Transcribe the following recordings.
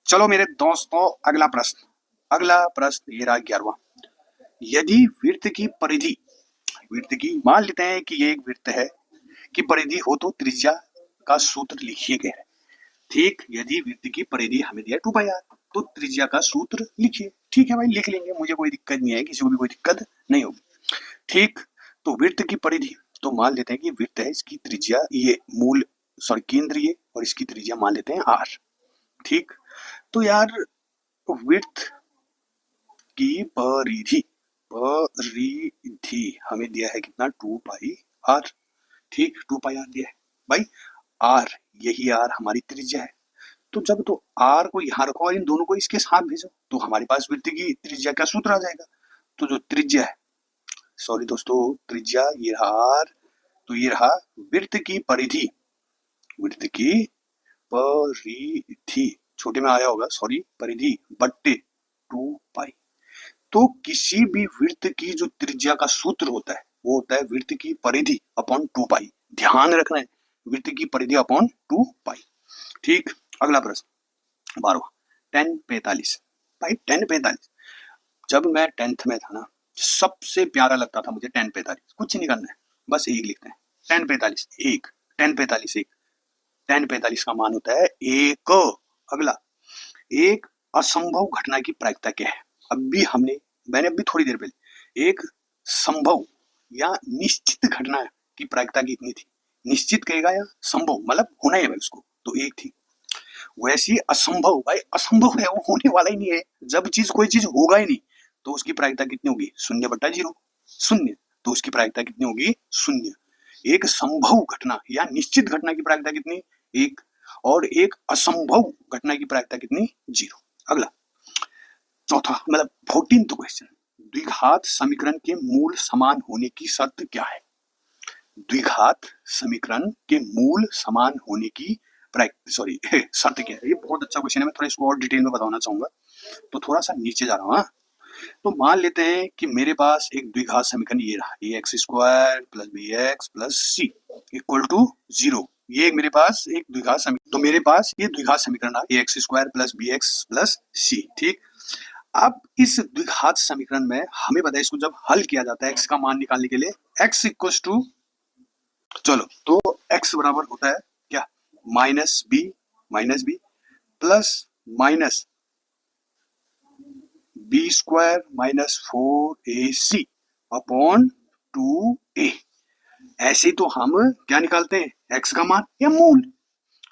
चलो मेरे दोस्तों, अगला प्रश्न ये रहा 11वां। यदि वृत्त की परिधि, वृत्त की मान लेते हैं कि ये एक वृत्त है कि परिधि हो तो त्रिज्या का सूत्र लिखिए गया है। ठीक, यदि वृत्त की परिधि हमें दिया 2πr तो त्रिज्या का सूत्र लिखिए। ठीक है भाई, लिख लेंगे, मुझे कोई दिक्कत नहीं है, किसी को भी कोई दिक्कत नहीं होगी। ठीक, तो वृत्त की परिधि, तो मान लेते हैं कि वृत्त है, इसकी त्रिज्या ये मूल केंद्र ये, और इसकी त्रिज्या मान लेते हैं r। ठीक, तो यार वृत्त की परिधि हमें दिया है कितना, 2πr। ठीक, 2πr दिया है भाई, r, यही r हमारी त्रिज्या है। तो जब तो r को यहाँ रखो और इन दोनों को इसके साथ भेजो तो हमारे पास वृत्त की त्रिज्या का सूत्र आ जाएगा। तो जो त्रिज्या है, सॉरी दोस्तों, त्रिज्या ये रहा r, तो ये रहा वृत्त की परिधि, वृत्त की परिधि छोटे में आया होगा, सॉरी, परिधि बट्टे 2π। तो किसी भी वृत्त की जो त्रिज्या का सूत्र होता है वो होता है वृत्त की परिधि अपॉन 2π। ध्यान रखना है, वृत्त की परिधि अपॉन 2π। ठीक, अगला प्रश्न 12वां, tan 45। भाई tan 45, जब मैं 10th में था ना, सबसे प्यारा लगता था मुझे tan 45। कुछ नहीं करना है, बस एक लिखते हैं, tan 45 एक, tan 45 एक, tan 45 का मान होता है 1। अगला, एक असंभव घटना की प्रायिकता क्या है? मैंने अभी थोड़ी देर पहले एक संभव या निश्चित घटना की प्रायिकता कितनी थी? निश्चित कहेगा या संभव, मतलब होना है भाई उसको, तो एक थी। वैसी असंभव, भाई असंभव है, वो होने वाला ही नहीं है। जब कोई चीज होगा ही नहीं तो उसकी प्रायिकता कितनी होगी? 0/0, शून्य। तो उसकी प्रायिकता कितनी होगी? 0। एक संभव घटना या निश्चित घटना की प्रायिकता कितनी? 1। और एक असंभव घटना की प्रायिकता कितनी? 0। अगला, चौथा, मतलब 14th क्वेश्चन, द्विघात समीकरण के मूल समान होने की शर्त क्या है? द्विघात समीकरण के मूल समान होने की शर्त क्या है? ये बहुत अच्छा क्वेश्चन है, मैं थोड़ा इसको और डिटेल में बताना चाहूंगा, तो थोड़ा सा नीचे जा रहा हूँ। तो मान लेते हैं कि मेरे पास एक द्विघात समीकरण ये रहा, ax² + bx + c = 0। ये मेरे पास एक द्विघात समीकरण, तो मेरे पास ये द्विघात समीकरण रहा, ax² + bx + c। ठीक, अब इस द्विघात समीकरण में हमें पता है इसको जब हल किया जाता है x का मान निकालने के लिए, x = चलो तो x बराबर होता है क्या? -b plus minus b² - 4ac upon 2a। ऐसे तो हम क्या निकालते हैं? x का मान या मूल।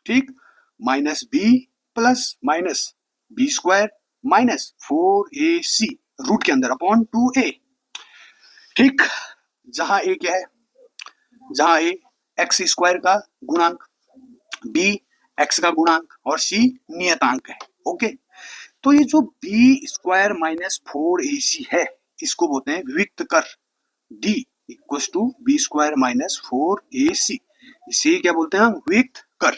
ठीक, -b plus minus b² - 4ac root के अंदर अपॉन 2a। ठीक, जहां a क्या है? जहां a x² का गुणांक, b x का गुणांक और c नियतांक है। ओके, तो ये जो b² - 4ac है, इसको बोलते हैं विविक्त कर। d = b² - 4ac, इसे क्या बोलते हैं? विविक्त कर।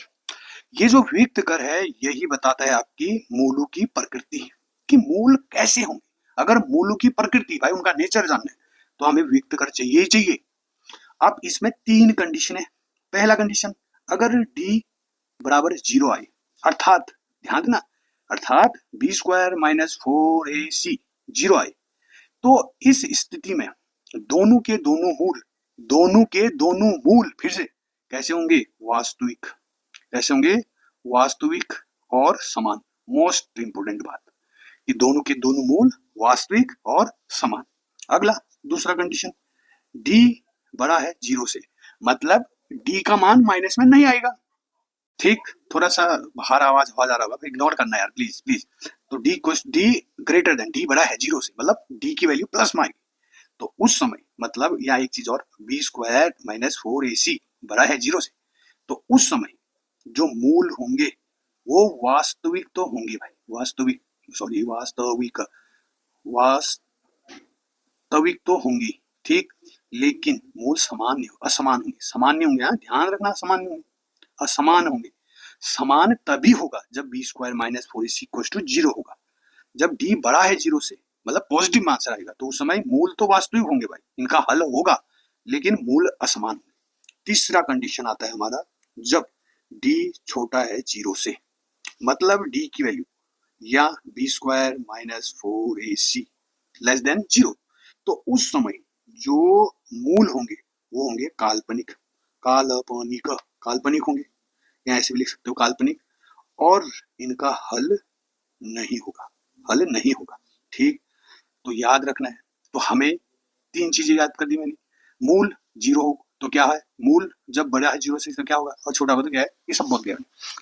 ये जो विविक्त कर है यही बताता है आपकी मूलों की प्रकृति, कि मूल कैसे होंगे। अगर मूलों की प्रकृति, भाई उनका नेचर जानना है, तो हमें विविक्त कर चाहिए ही चाहिए। अब इसमें 3 कंडीशन है। पहला कंडीशन, अगर d = 0 आए, अर्थात ध्यान देना, अर्थात b² - 4ac 0 आए, तो इस स्थिति में दोनों के दोनों मूल फिर से कैसे होंगे? वास्तविक। कैसे होंगे? वास्तविक और समान। मोस्ट इंपोर्टेंट बात, कि दोनों के दोनों मूल वास्तविक और समान। अगला, दूसरा कंडीशन, d बड़ा है 0 से, मतलब d का मान माइनस में नहीं आएगा। ठीक, थोड़ा सा बाहर आवाज आ रहा होगा, इग्नोर करना यार, प्लीज प्लीज। तो d बड़ा है 0 से, मतलब d की वैल्यू प्लस में आएगी। तो उस समय, मतलब या एक चीज और, b² - 4ac बड़ा है 0 से, तो उस समय जो मूल होंगे वो वास्तविक तो होंगे भाई, वास्तविक तो होंगी। ठीक, लेकिन मूल असमान होंगे। समान नहीं होंगे, ध्यान रखना, असमान होंगे। समान तभी होगा जब b² - 4ac = 0 होगा। जब d बड़ा है 0 से, मतलब पॉजिटिव आंसर आएगा, तो उस समय मूल तो वास्तविक होंगे भाई, इनका हल होगा, लेकिन मूल असमान। तीसरा कंडीशन आता है हमारा, जब d छोटा है 0 से, मतलब d की वैल्यू या B square minus 4ac less than 0, तो उस समय जो मूल होंगे वो होंगे काल्पनिक, काल्पनिक काल्पनिक होंगे, या ऐसे भी लिख सकते हो काल्पनिक, और इनका हल नहीं होगा, हल नहीं होगा। ठीक, तो याद रखना है। तो हमें 3 चीजें याद कर दी मैंने। मूल 0 हो तो क्या है, मूल जब बड़ा है 0 से तो क्या होगा, और छोटा होगा तो क्या है, ये सब बोल दिया।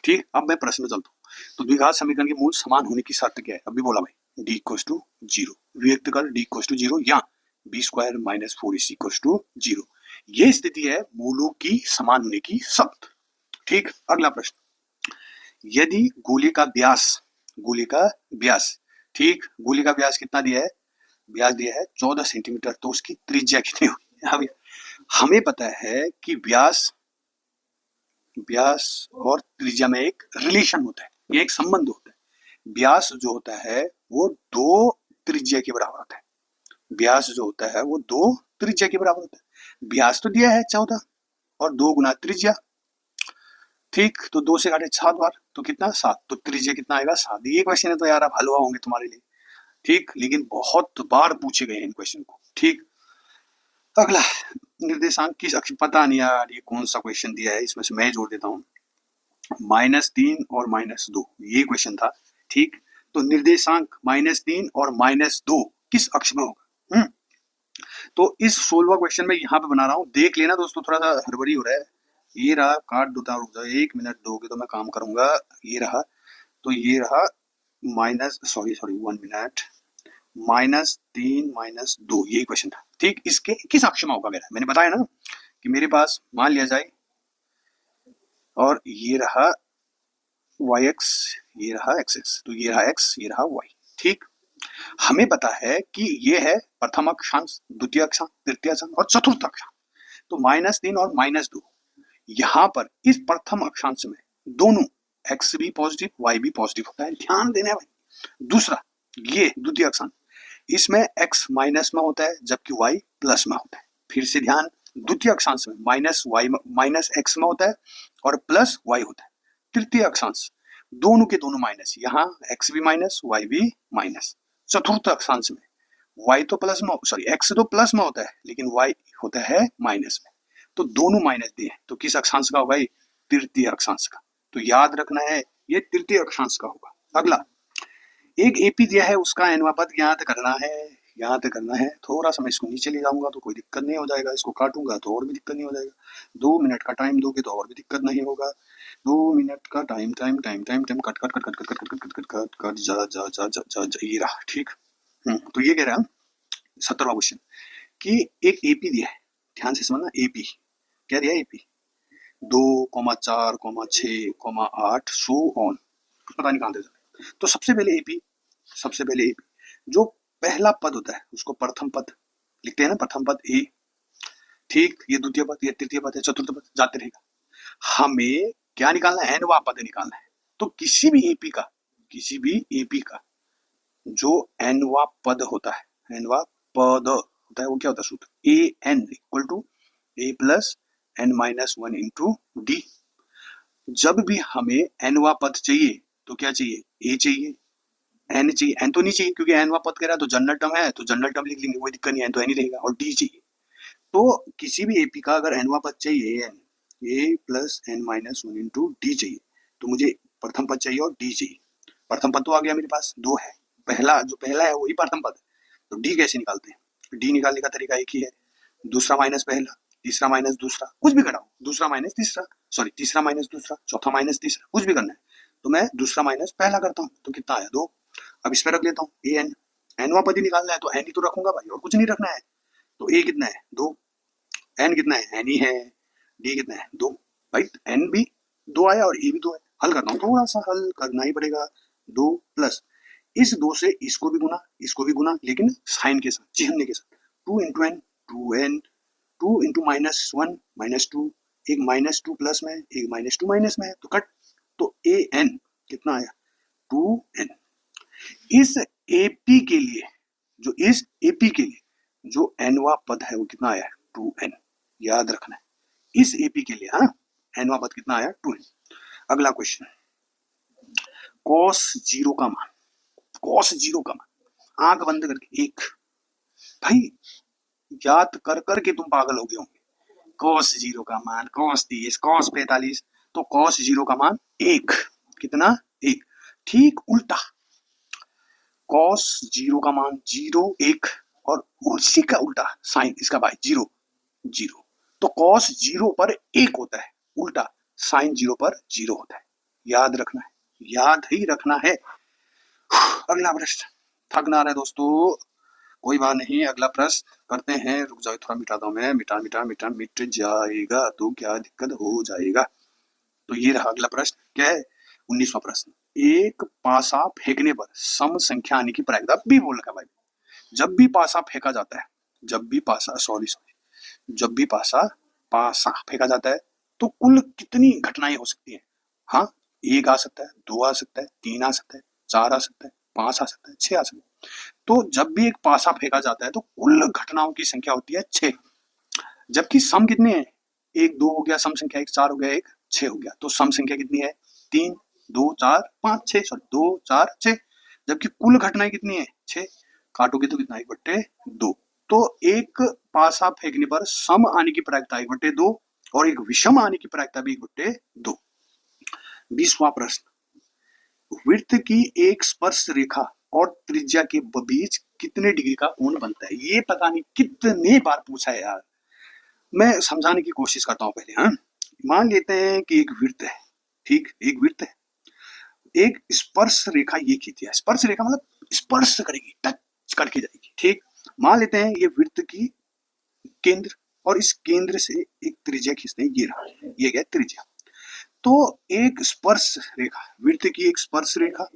ठीक, अब मैं प्रश्न में चलता हूँ। तो द्विघात समीकरण के मूल समान होने की शर्त क्या है, अभी बोला भाई, d इक्वल्स टू 0 व्यक्त कर, d इक्वल्स टू 0 या B square minus 4ac equals to 0। ये स्थिति है मूलों की समान होने की शर्त। ठीक, अगला प्रश्न, यदि गोले का व्यास, गोले का व्यास, ठीक, गोले का व्यास कितना दिया है, व्यास दिया है 14 सेंटीमीटर, तो उसकी त्रिज्या कितनी होगी। अब हमें पता है कि व्यास, व्यास और त्रिज्या में एक रिलेशन होता है, ये एक संबंध होता है। व्यास जो होता है वो 2 त्रिज्या के बराबर होता है, व्यास जो होता है वो 2 त्रिज्या के बराबर होता है। व्यास तो दिया है 14 और 2 गुना त्रिज्या, ठीक, तो 2 से काटे 7 बार तो कितना 7, तो त्रिज्या कितना आएगा 7। ये क्वेश्चन है तो यार आप हलवा होंगे तुम्हारे लिए। ठीक, लेकिन बहुत बार पूछे गए इन क्वेश्चन को। ठीक, अगला, निर्देशांक की अक्ष, पता नहीं यार ये कौन सा क्वेश्चन दिया है, इसमें से मैं जोड़ देता हूँ। -3 और -2 ये क्वेश्चन था। ठीक, तो निर्देशांक -3 और -2 किस अक्ष में होगा। तो इस 16वां क्वेश्चन में यहाँ पे बना रहा हूँ, देख लेना दोस्तों, थोड़ा सा हड़बड़ी हो रहा है। ये रहा, काट दूता, रुक जाओ 1 मिनट दोगे तो मैं काम करूंगा। ये रहा, तो ये रहा माइनस, सॉरी 1 मिनट, -3 -2 यही क्वेश्चन था। ठीक, इसके किस अक्ष में होगा मेरा, मैंने बताया ना कि मेरे पास मान लिया जाए, और ये रहा yx, ये रहा xx, तो ये रहा x, ये रहा y। ठीक, हमें पता है कि ये है प्रथम अक्षांश, द्वितीय अक्षांश, तृतीय अक्षांश और चतुर्थ अक्षांश। तो -3 और -2 यहाँ पर इस प्रथम अक्षांश में दोनों x भी पॉजिटिव y भी पॉजिटिव होता है, ध्यान देना है भाई। दूसरा, ये द्वितीय अक्षांश, इसमें x माइनस में होता है जबकि y प्लस में होता है। फिर से ध्यान, द्वितीय अक्षांश में माइनस x में होता है और प्लस y होता है। तृतीय अक्षांश दोनों के दोनों माइनस, यहाँ x भी माइनस y भी माइनस। चतुर्थ अक्षांश में y तो प्लस में, सॉरी x तो प्लस में होता है लेकिन y होता है माइनस में, तो दोनों माइनस दिए, तो किस अक्षांश का होगा, तृतीय अक्षांश का। तो याद रखना है ये तृतीय अक्षांश का होगा। अगला, एक एपी दिया है, उसका एनवापद ज्ञात करना है, ज्ञात करना है। थोड़ा सा मैं इसको नीचे ले जाऊंगा तो कोई दिक्कत नहीं हो जाएगा, इसको काटूंगा तो और भी दिक्कत नहीं हो जाएगा। 2 मिनट का टाइम दोगे तो और भी दिक्कत नहीं होगा। 2 मिनट का time time time time time cut cut cut cut cut cut cut cut cut cut cut जा जा जा जा जा जा ये रहा। ठीक, तो ये कह रहा है 17वां क्वेश्चन कि एक एपी दिया है, ध्यान से समझना, एपी क्या दिया है, एपी 2,4,6,8 सो ऑन, पता नहीं कहां दे। तो सबसे पहले एपी, सबसे पहले एपी जो पहला पद होता है उसको प्रथम पद लिखते हैं ना, प्रथम पद ए। ठीक, ये द्वितीय पद, ये तृतीय पद, है चतुर्थ पद, जाते रहेगा। हमें क्या निकालना है, एनवा पद निकालना है। तो किसी भी एपी का, किसी भी एपी का जो एनवा पद होता है, एनवा पद होता है, वो क्या होता है सूत्र, a n equal to a plus N minus 1 into d. जब भी हमें एनवा पद चाहिए तो क्या चाहिए, ए चाहिए, एन चाहिए, एन तो नहीं चाहिए क्योंकि एनवा पद कह रहा है, तो जनरल टर्म है तो जनरल टर्म लिख लेंगे, कोई दिक्कत नहीं है, एन तो एन ही रहेगा, और डी चाहिए। तो किसी भी एपी का अगर एनवा पद चाहिए, N A plus N minus 1 into D चाहिए, तो मुझे प्रथम पद चाहिए और डी चाहिए। प्रथम पद तो आ गया मेरे पास, 2 है, पहला जो पहला है वही प्रथम पद है, तो डी कैसे निकालते हैं, डी निकालने का तरीका एक ही है, दूसरा माइनस पहला, तीसरा माइनस दूसरा, कुछ भी कराओ, दूसरा माइनस तीसरा, सॉरी तीसरा माइनस दूसरा, चौथा माइनस तीसरा, कुछ भी करना है। तो मैं दूसरा माइनस पहला करता हूँ, तो कितना आया 2। अब इस पर रख लेता हूँ ए एन, एनवा पद ही निकालना है तो एन ही तो रखूंगा भाई, और कुछ नहीं रखना है। तो ए कितना है 2, एन कितना है, एन ही है, डी कितना है 2, भाई एन भी 2 आया और ए भी 2 है। हल करता हूँ, थोड़ा सा हल करना ही पड़ेगा। 2 प्लस इस 2 से इसको भी गुना, इसको भी गुना, लेकिन साइन के साथ, चिन्ह के साथ, 2 into N, 2n, 2 into minus 1 minus 2, एक माइनस 2 प्लस में, एक माइनस 2 माइनस में है, तो कट, तो ए एन कितना आया 2n। इस एपी के लिए, जो इस एपी के लिए जो एनवा पद है वो कितना आया 2n, याद रखना है इस एपी के लिए, हाँ, एनवा पद कितना आया 2n। अगला क्वेश्चन, cos 0 का मान, कॉस जीरो का मान, आंख बंद करके एक, भाई याद कर करके तुम पागल हो गए होंगे। कॉस जीरो का मान कॉस 30, कॉस 45, तो कॉस जीरो का मान एक, कितना, एक। ठीक उल्टा, कॉस जीरो का मान जीरो, एक, और उसी का उल्टा साइन इसका भाई जीरो, जीरो। तो कॉस जीरो पर एक होता है, उल्टा साइन जीरो पर जीरो होता है। याद रखना है, याद ही रखना है। अगला प्रश्न, थक ना रहे दोस्तों, कोई बात नहीं, अगला प्रश्न करते हैं। रुक जाओ, थोड़ा मिटाता हूँ मैं, मिटा मिटा मिटा मिट जाएगा तो क्या दिक्कत हो जाएगा। तो ये रहा अगला प्रश्न, क्या है, 19वां प्रश्न। एक पासा फेंकने पर सम संख्या आने की प्रायिकता भी बोल रखा है भाई। जब भी पासा फेंका जाता है, जब भी पासा जब भी पासा फेंका जाता है तो कुल कितनी घटनाएं हो सकती हैं? हाँ, एक आ सकता है, दो आ सकता है, तीन आ सकता है, चार आ सकता है, पांच आ सकता है, छह आ सकता है। तो जब भी एक पासा फेंका जाता है तो कुल घटनाओं की संख्या होती है 6, जबकि सम कितने हैं? एक दो हो गया सम संख्या, एक चार हो गया, एक छह हो गया, तो सम संख्या कितनी है? 3, 2, 4, 5, 6, सॉरी 2, 4, 6, जबकि कुल घटनाएं कितनी है? 6, काटोगे तो कितना, 1/2। तो एक पासा फेंकने पर सम आने की प्रायिकता 1/2 और एक विषम आने की प्रायिकता भी 1/2। 20वां प्रश्न, वृत्त की एक स्पर्श रेखा और त्रिज्या के बीच कितने डिग्री का कोण बनता है? ये पता नहीं कितने बार पूछा है यार, मैं समझाने की कोशिश करता हूँ पहले। हाँ, मान लेते हैं कि एक वृत्त है, ठीक, एक वृत्त है, एक स्पर्श रेखा ये खींची है, स्पर्श रेखा मतलब स्पर्श करेगी, टच करके जाएगी, ठीक। मान लेते हैं ये वृत्त की केंद्र, और इस केंद्र से एक त्रिज्या खींचते हैं, ये रहा, ये गया त्रिज्या। तो एक स्पर्श रेखा, वृत्त की एक स्पर्श रेखा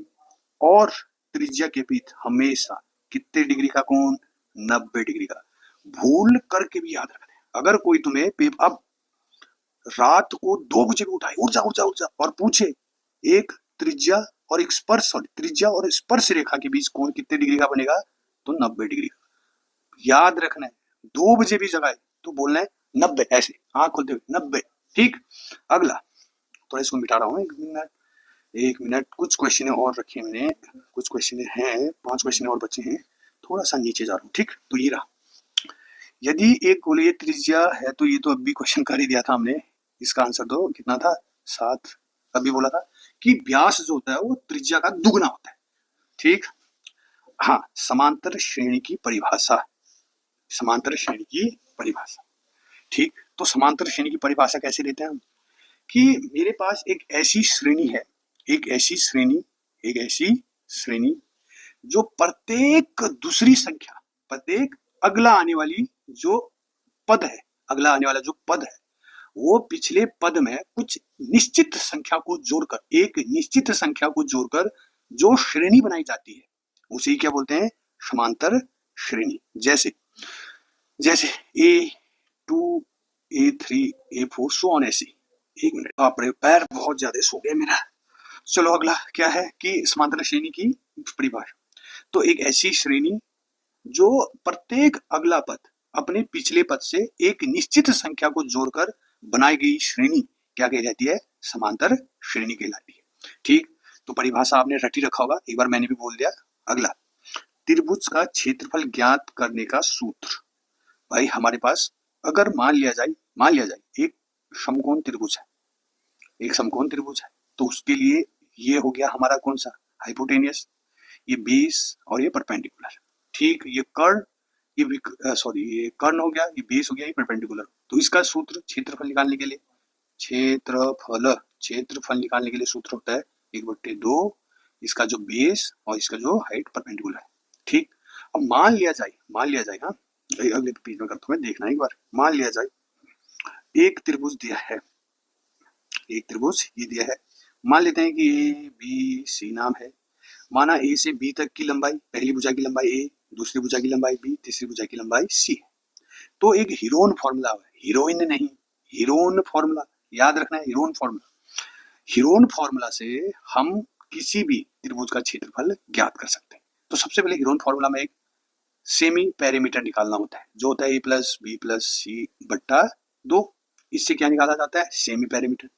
और त्रिज्या के बीच हमेशा कितने डिग्री का कोण? 90 डिग्री का। भूल करके भी याद रखना है। अगर कोई तुम्हें अब रात को 2 बजे भी उठाए, उठ जा उठ जा उठ जा, और पूछे एक त्रिज्या और एक स्पर्श, त्रिज्या और स्पर्श रेखा के बीच कोण कितने डिग्री का बनेगा? तो 90 डिग्री का। याद रखना है, 2 बजे भी जगाए तो बोलना है 90, ऐसे आंख खोलते हुए 90, ठीक। अगला, थोड़ा इसको मिटा रहा हूँ, एक मिनट, कुछ क्वेश्चन और रखे मैंने, कुछ क्वेश्चन हैं, 5 क्वेश्चन और बचे हैं, थोड़ा सा नीचे जा रहा हूँ, ठीक। तो ये रहा, यदि एक गोलीय त्रिज्या है, तो ये तो अभी क्वेश्चन कर ही दिया था हमने, इसका आंसर दो, कितना था? 7। अभी बोला था कि व्यास जो होता है वो त्रिज्या का दुगना होता है, ठीक। हाँ, समांतर श्रेणी की परिभाषा, समांतर श्रेणी की परिभाषा, ठीक। तो समांतर श्रेणी की परिभाषा कैसे लेते हैं हम? कि मेरे पास एक ऐसी श्रेणी है, एक ऐसी श्रेणी जो प्रत्येक दूसरी संख्या, प्रत्येक अगला आने वाली जो पद है, अगला आने वाला जो पद है वो पिछले पद में कुछ निश्चित संख्या को जोड़कर, एक निश्चित संख्या को जोड़कर जो श्रेणी बनाई जाती है उसे क्या बोलते हैं? समांतर श्रेणी। जैसे जैसे A2, A3, A4 so on, ऐसी। एक मिनट, बाप रे, पैर बहुत ज्यादा सो गया मेरा। चलो अगला क्या है कि समांतर श्रेणी की परिभाषा, तो एक ऐसी श्रेणी जो प्रत्येक अगला पद अपने पिछले पद से एक निश्चित संख्या को जोड़कर बनाई गई श्रेणी क्या कहलाती है? समांतर श्रेणी कहलाती है, ठीक। तो परिभाषा आपने रटी रखा होगा, एक बार मैंने भी बोल दिया। अगला, त्रिभुज का क्षेत्रफल ज्ञात करने का सूत्र। भाई हमारे पास अगर मान लिया जाए एक समकोण त्रिभुज है, एक समकोण त्रिभुज है, तो उसके लिए ये हो गया हमारा कौन सा? हाइपोटेनियस, ये बेस और ये परपेंडिकुलर, ठीक। ये कर्ण, ये कर्ण हो गया, ये बेस हो गया, ये परपेंडिकुलर। तो इसका सूत्र क्षेत्रफल निकालने के लिए, क्षेत्रफल निकालने के लिए सूत्र होता है 1/2, इसका जो बेस और इसका जो हाइट परपेंडिकुलर है, ठीक। अब मान लिया जाए, हाँ, अगले पेज में करता हूँ मैं, देखना एक बार। मान लिया जाए एक त्रिभुज दिया है, एक त्रिभुज ये दिया है, मान लेते हैं कि ए बी सी नाम है। माना ए से बी तक की लंबाई, पहली भुजा की लंबाई ए, दूसरी भुजा की लंबाई बी, तीसरी भुजा की लंबाई सी है। तो एक हीरोन फॉर्मूला है, हीरोइन नहीं, हीरोन फॉर्मूला याद रखना है, हीरोन फॉर्मूला। हीरोन फॉर्मूला से हम किसी भी त्रिभुज का क्षेत्रफल ज्ञात कर सकते हैं। तो सबसे पहले हीरोन फॉर्मूला में एक सेमी पैरामीटर निकालना होता है, जो होता है ए प्लस बी प्लस सी बट्टा 2। इससे क्या निकाला जाता है? Semi parameter.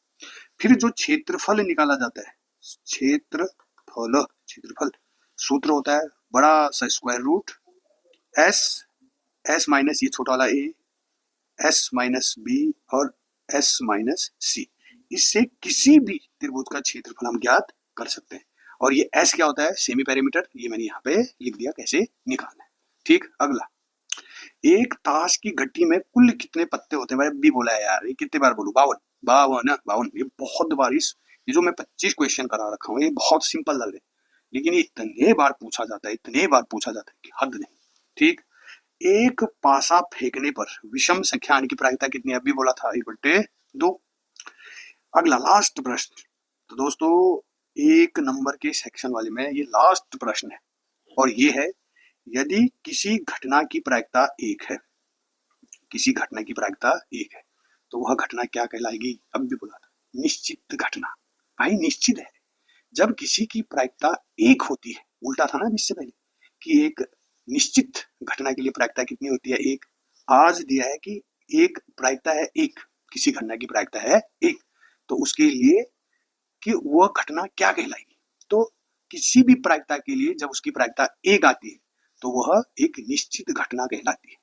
फिर जो क्षेत्रफल निकाला जाता है, क्षेत्रफल सूत्र होता है बड़ा सा स्क्वायर रूट एस माइनस ये छोटा वाला ए, एस माइनस बी और एस माइनस सी। इससे किसी भी त्रिभुज का क्षेत्रफल हम ज्ञात कर सकते हैं। और ये एस क्या होता है? Semi perimeter. ये मैंने यहाँ पे लिख दिया कैसे निकालना है। ठीक, अगला, एक ताश की गट्टी में कुल कितने पत्ते होते हैं? भाई भी बोला है यार, ये कितने बार बोलूं? 52। ये बहुत बार ये जो मैं 25 क्वेश्चन करा रखा हूँ ये बहुत सिंपल लग रहे हैं, लेकिन ये इतने बार पूछा जाता है, इतने बार पूछा जाता है कि हद नहीं। ठीक, एक पासा फेंकने पर विषम संख्या आने की प्रायिकता कितनी है? अभी बोला था 1/2। अगला लास्ट प्रश्न। तो दोस्तों 1 नंबर के सेक्शन वाले में ये लास्ट प्रश्न है, और ये है, यदि किसी घटना की प्रायिकता 1 है, किसी घटना की प्रायिकता 1 है, तो वह घटना क्या कहलाएगी? अब भी बोला था, निश्चित घटना। भाई निश्चित है, जब किसी की प्रायिकता 1 होती है, उल्टा था ना इससे पहले कि एक निश्चित घटना के लिए प्रायिकता कितनी होती है? 1। आज दिया है कि एक प्रायिकता है 1, किसी घटना की प्रायिकता है 1, तो उसके लिए कि वह घटना क्या कहलाएगी? तो किसी भी प्रायिकता के लिए जब उसकी प्रायिकता 1 आती है तो वह एक निश्चित घटना कहलाती है।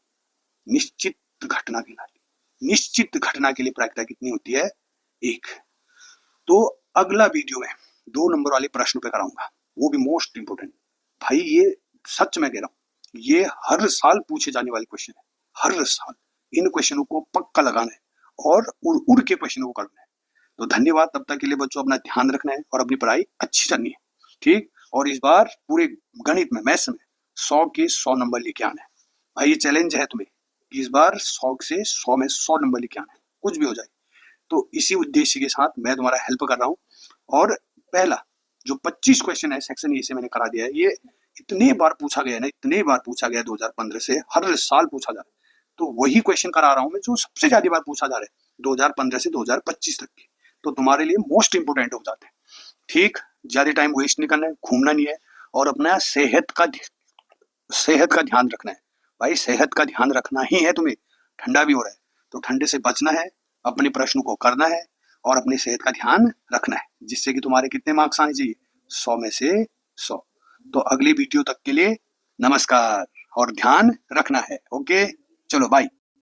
निश्चित घटना कहलाती है। निश्चित घटना के लिए प्रायिकता कितनी होती है? 1। तो अगला वीडियो में 2 नंबर वाले प्रश्न पे कराऊंगा, वो भी मोस्ट इंपोर्टेंट। भाई ये सच में कह रहा हूं, ये हर साल पूछे जाने वाले क्वेश्चन है, हर साल इन क्वेश्चनों को पक्का लगाना है और उड़ के क्वेश्चनों को करना है। तो धन्यवाद, तब तक के लिए बच्चों अपना ध्यान रखना है और अपनी पढ़ाई अच्छी करनी है। ठीक, और इस बार पूरे गणित में, मैथ्स में 100 के 100 नंबर लेके आना है। भाई ये चैलेंज है तुम्हें, इस बार 100 से 100 में 100 नंबर लेके आना है, कुछ भी हो जाए। तो इसी उद्देश्य के साथ मैं तुम्हारा हेल्प कर रहा हूँ। और पहला जो 25 क्वेश्चन है सेक्शन ए से मैंने करा दिया है, ये इतने बार पूछा गया ना, इतने बार पूछा गया 2015 से, हर साल पूछा जा रहा है, तो वही क्वेश्चन करा रहा हूँ मैं जो सबसे ज्यादा बार पूछा जा रहा है 2015 से 2025 तक के, तो तुम्हारे लिए मोस्ट इंपोर्टेंट हो जाते हैं। ठीक, ज्यादा टाइम वेस्ट नहीं करना है, घूमना नहीं है, और अपना सेहत का ध्यान रखना है। भाई सेहत का ध्यान रखना ही है तुम्हें। ठंडा भी हो रहा है तो ठंडे से बचना है, अपने प्रश्नों को करना है और अपनी सेहत का ध्यान रखना है, जिससे कि तुम्हारे कितने मार्क्स आने चाहिए? 100 में से 100। तो अगली वीडियो तक के लिए नमस्कार और ध्यान रखना है। ओके, चलो बाय।